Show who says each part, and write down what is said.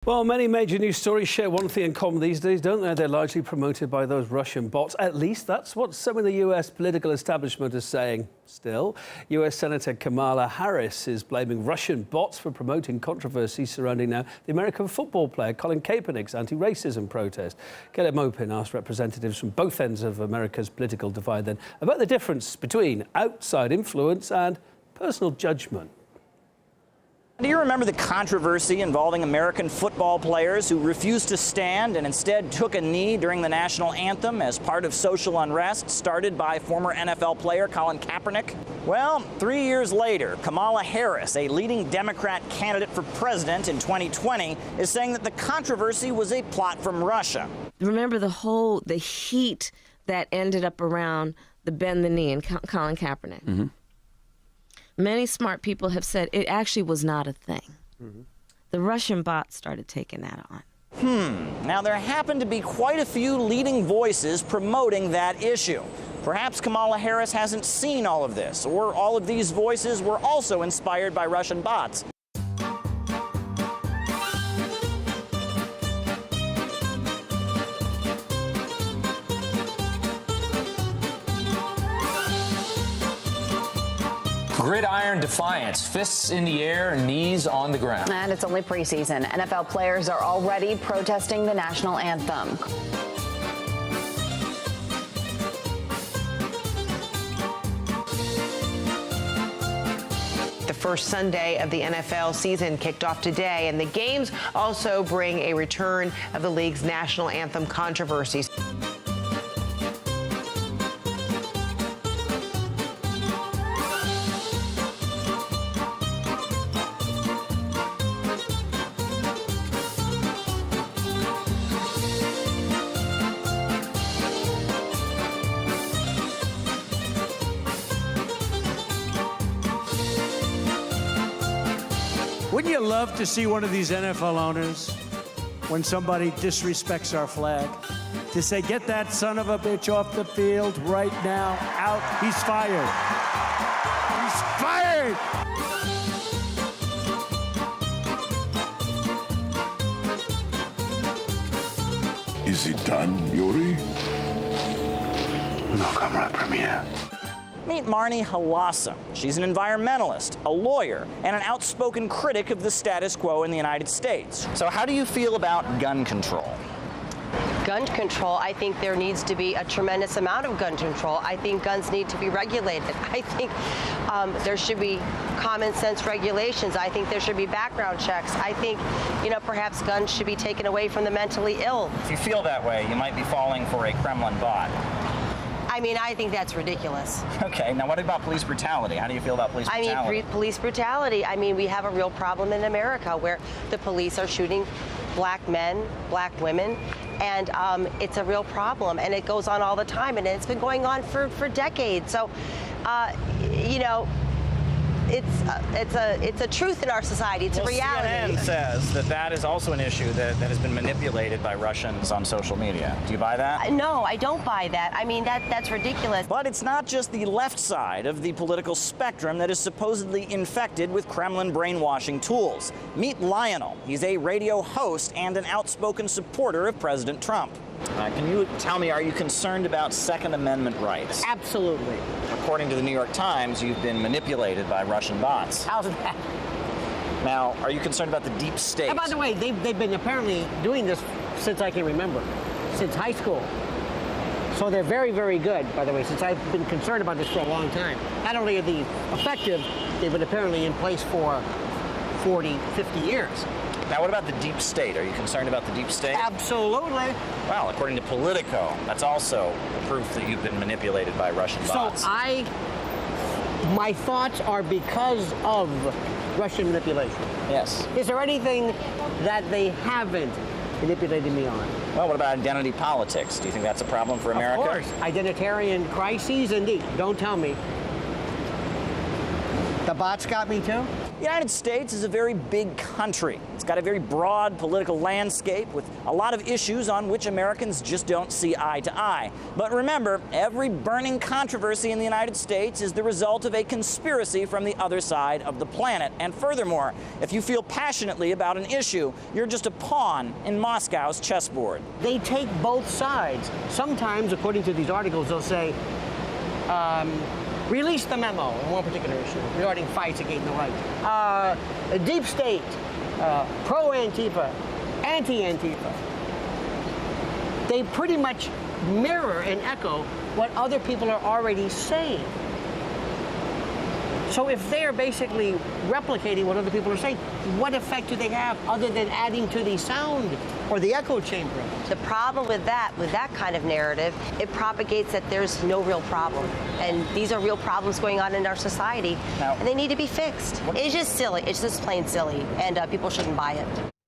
Speaker 1: Well, many major news stories share one thing in common these days, don't they? They're largely promoted by those Russian bots. At least that's what some in the US political establishment is saying. Still, US Senator Kamala Harris is blaming Russian bots for promoting controversies surrounding now the American football player Colin Kaepernick's anti-racism protest. Caleb Mopin asked representatives from both ends of America's political divide then about the difference between outside influence and personal judgment.
Speaker 2: Do you remember the controversy involving American football players who refused to stand and instead took a knee during the national anthem as part of social unrest started by former NFL player Colin Kaepernick? Well, 3 years later, Kamala Harris, a leading Democrat candidate for president in 2020, is saying that the controversy was a plot from Russia.
Speaker 3: Remember the heat that ended up around the bend the knee and Colin Kaepernick. Mm-hmm. Many smart people have said it actually was not a thing. Mm-hmm. The Russian bots started taking that on.
Speaker 2: Now, there happen to be quite a few leading voices promoting that issue. Perhaps Kamala Harris hasn't seen all of this, or all of these voices were also inspired by Russian bots.
Speaker 4: Gridiron defiance, fists in the air, knees on the ground.
Speaker 5: And it's only preseason. NFL players are already protesting the national anthem.
Speaker 6: The first Sunday of the NFL season kicked off today, and the games also bring a return of the league's national anthem controversies.
Speaker 7: Wouldn't you love to see one of these NFL owners, when somebody disrespects our flag, to say, get that son of a bitch off the field right now, out, he's fired. He's fired!
Speaker 8: Is it done, Yuri?
Speaker 7: No, Comrade Premier.
Speaker 2: Meet Marnie Halassa. She's an environmentalist, a lawyer, and an outspoken critic of the status quo in the United States. So how do you feel about gun control?
Speaker 9: Gun control, I think there needs to be a tremendous amount of gun control. I think guns need to be regulated. I think there should be common sense regulations. I think there should be background checks. I think, perhaps guns should be taken away from the mentally ill.
Speaker 2: If you feel that way, you might be falling for a Kremlin bot.
Speaker 9: I think that's ridiculous.
Speaker 2: Okay, now what about police brutality? How do you feel about police brutality?
Speaker 9: Police brutality. We have a real problem in America where the police are shooting black men, black women, and it's a real problem, and it goes on all the time, and it's been going on for decades. So, it's a truth in our society. It's a reality.
Speaker 2: CNN says that is also an issue that has been manipulated by Russians on social media. Do you buy that?
Speaker 9: No, I don't buy that. That's ridiculous.
Speaker 2: But it's not just the left side of the political spectrum that is supposedly infected with Kremlin brainwashing tools. Meet Lionel. He's a radio host and an outspoken supporter of President Trump. Can you tell me, are you concerned about Second Amendment rights?
Speaker 10: Absolutely.
Speaker 2: According to the New York Times, you've been manipulated by Russian bots.
Speaker 10: How's that?
Speaker 2: Now, are you concerned about the deep state?
Speaker 10: And by the way, they've been apparently doing this since I can remember, since high school. So they're very, very good, by the way, since I've been concerned about this for a long time. Not only are they effective, they've been apparently in place for 40, 50 years.
Speaker 2: Now, what about the deep state? Are you concerned about the deep state?
Speaker 10: Absolutely.
Speaker 2: Well, according to Politico, that's also proof that you've been manipulated by Russian bots.
Speaker 10: So my thoughts are because of Russian manipulation.
Speaker 2: Yes.
Speaker 10: Is there anything that they haven't manipulated me on?
Speaker 2: Well, what about identity politics? Do you think that's a problem for America?
Speaker 10: Of course. Identitarian crises, indeed. Don't tell me. The bots got me too?
Speaker 2: The United States is a very big country. It's got a very broad political landscape with a lot of issues on which Americans just don't see eye to eye. But remember, every burning controversy in the United States is the result of a conspiracy from the other side of the planet. And furthermore, if you feel passionately about an issue, you're just a pawn in Moscow's chessboard.
Speaker 10: They take both sides. Sometimes, according to these articles, they'll say, release the memo on one particular issue regarding fights against the right. Deep state, pro-Antifa, anti-Antifa. They pretty much mirror and echo what other people are already saying. So if they're basically replicating what other people are saying, what effect do they have other than adding to the sound or the echo chamber?
Speaker 9: The problem with that kind of narrative, it propagates that there's no real problem. And these are real problems going on in our society, and they need to be fixed. It's just silly. It's just plain silly, and people shouldn't buy it.